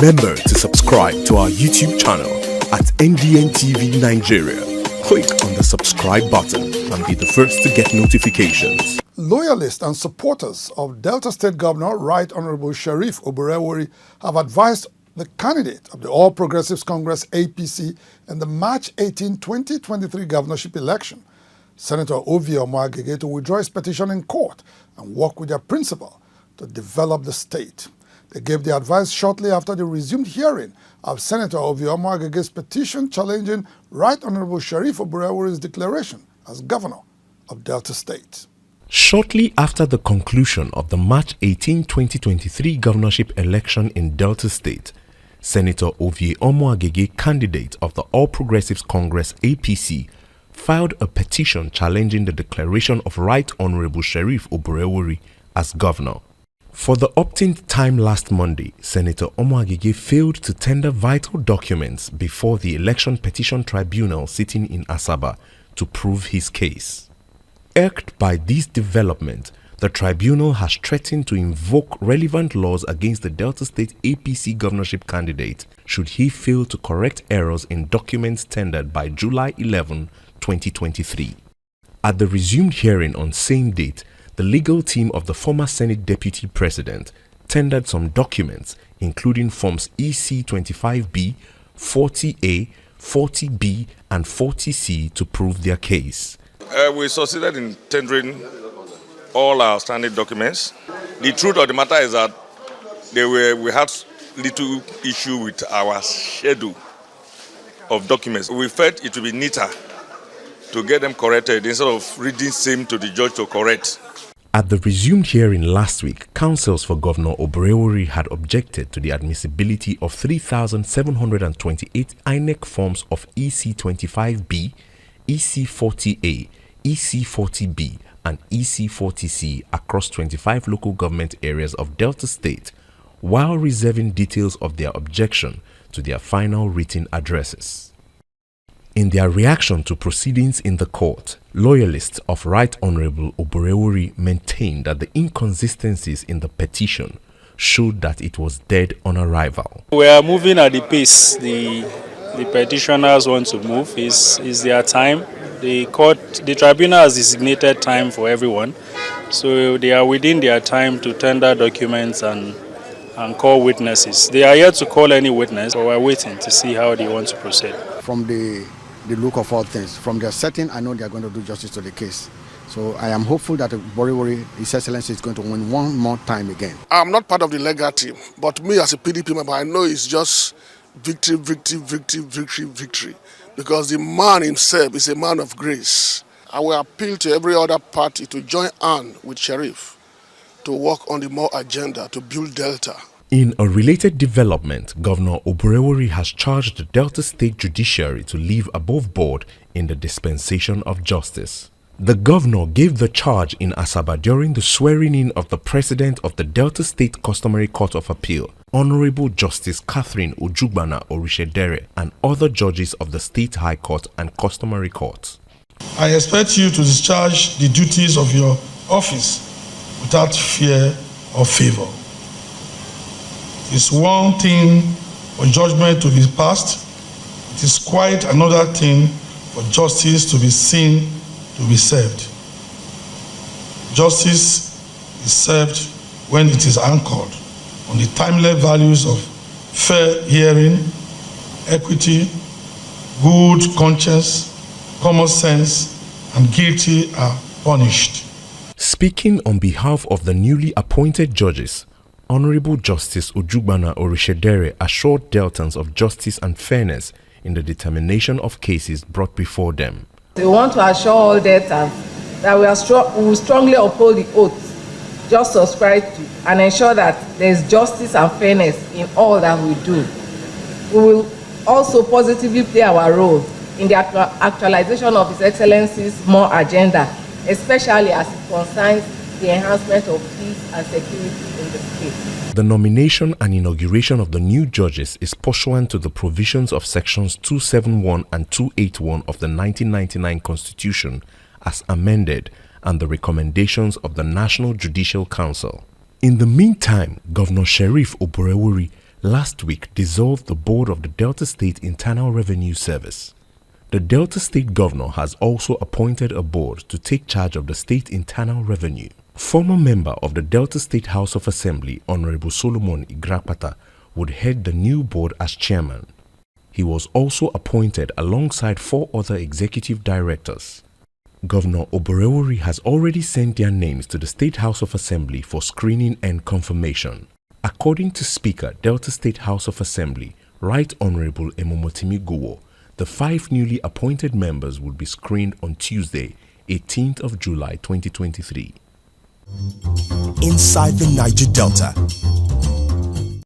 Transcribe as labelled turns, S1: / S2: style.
S1: Remember to subscribe to our YouTube channel at NDN TV Nigeria. Click on the subscribe button and be the first to get notifications.
S2: Loyalists and supporters of Delta State Governor Right Honorable Sheriff Oborevwori have advised the candidate of the All Progressives Congress APC in the March 18, 2023 governorship election, Senator Omo-Agege, to withdraw his petition in court and work with their principal to develop the state. They gave the advice shortly after the resumed hearing of Senator Omo-Agege's petition challenging Right Honorable Sheriff Oborevwori'S declaration as governor of Delta State.
S1: Shortly after the conclusion of the March 18, 2023 governorship election in Delta State, Senator Omo-Agege, candidate of the All Progressives Congress APC, filed a petition challenging the declaration of Right Honorable Sheriff Oborevwori as governor. For the opt-in time last Monday, Senator Omo-Agege failed to tender vital documents before the Election Petition Tribunal sitting in Asaba to prove his case. Irked by this development, the tribunal has threatened to invoke relevant laws against the Delta State APC governorship candidate should he fail to correct errors in documents tendered by July 11, 2023. At the resumed hearing on same date, the legal team of the former Senate Deputy President tendered some documents including Forms EC25B, 40A, 40B and 40C to prove their case.
S3: We succeeded in tendering all our standing documents. The truth of the matter is that we had little issue with our schedule of documents. We felt it would be neater to get them corrected instead of reading same to the judge to correct.
S1: At the resumed hearing last week, counsels for Governor Oborevwori had objected to the admissibility of 3,728 INEC forms of EC25B, EC40A, EC40B and EC40C across 25 local government areas of Delta State, while reserving details of their objection to their final written addresses. In their reaction to proceedings in the court, loyalists of Right Honorable Oborevwori maintained that the inconsistencies in the petition showed that it was dead on arrival.
S4: We are moving at the pace the petitioners want to move. Is their time. The tribunal has designated time for everyone, so they are within their time to tender documents and call witnesses. They are yet to call any witness, but we're waiting to see how they want to proceed.
S5: From the look of all things, from their setting, I know they are going to do justice to the case. So I am hopeful that Oborevwori, His Excellency, is going to win one more time again.
S6: I'm not part of the legal team, but me as a PDP member, I know it's just victory, victory, victory, victory, victory. Because the man himself is a man of grace. I will appeal to every other party to join hand with Sheriff to work on the more agenda to build Delta.
S1: In a related development, Governor Oborevwori has charged the Delta State Judiciary to live above board in the dispensation of justice. The governor gave the charge in Asaba during the swearing-in of the president of the Delta State Customary Court of Appeal, Honorable Justice Catherine Ojugbana Orishedere, and other judges of the State High Court and Customary Court.
S7: I expect you to discharge the duties of your office without fear or favor. It is one thing for judgment to be passed. It is quite another thing for justice to be seen to be served. Justice is served when it is anchored on the timeless values of fair hearing, equity, good conscience, common sense, and guilty are punished.
S1: Speaking on behalf of the newly appointed judges, Honorable Justice Ojugbana Orishedere assured Deltans of justice and fairness in the determination of cases brought before them.
S8: We want to assure all Deltans that we will strongly uphold the oath just subscribed to and ensure that there is justice and fairness in all that we do. We will also positively play our role in the actualization of His Excellency's more agenda, especially as it concerns the enhancement of peace and security in the state.
S1: The nomination and inauguration of the new judges is pursuant to the provisions of sections 271 and 281 of the 1999 Constitution as amended and the recommendations of the National Judicial Council. In the meantime, Governor Sheriff Oborevwori last week dissolved the board of the Delta State Internal Revenue Service. The Delta State Governor has also appointed a board to take charge of the state internal revenue. Former member of the Delta State House of Assembly, Honorable Solomon Igrapata, would head the new board as chairman. He was also appointed alongside 4 other executive directors. Governor Oborevwori has already sent their names to the State House of Assembly for screening and confirmation. According to Speaker, Delta State House of Assembly, Right Honorable Emomotimi, the 5 newly appointed members will be screened on Tuesday, 18th of July 2023.
S9: Inside the Niger Delta,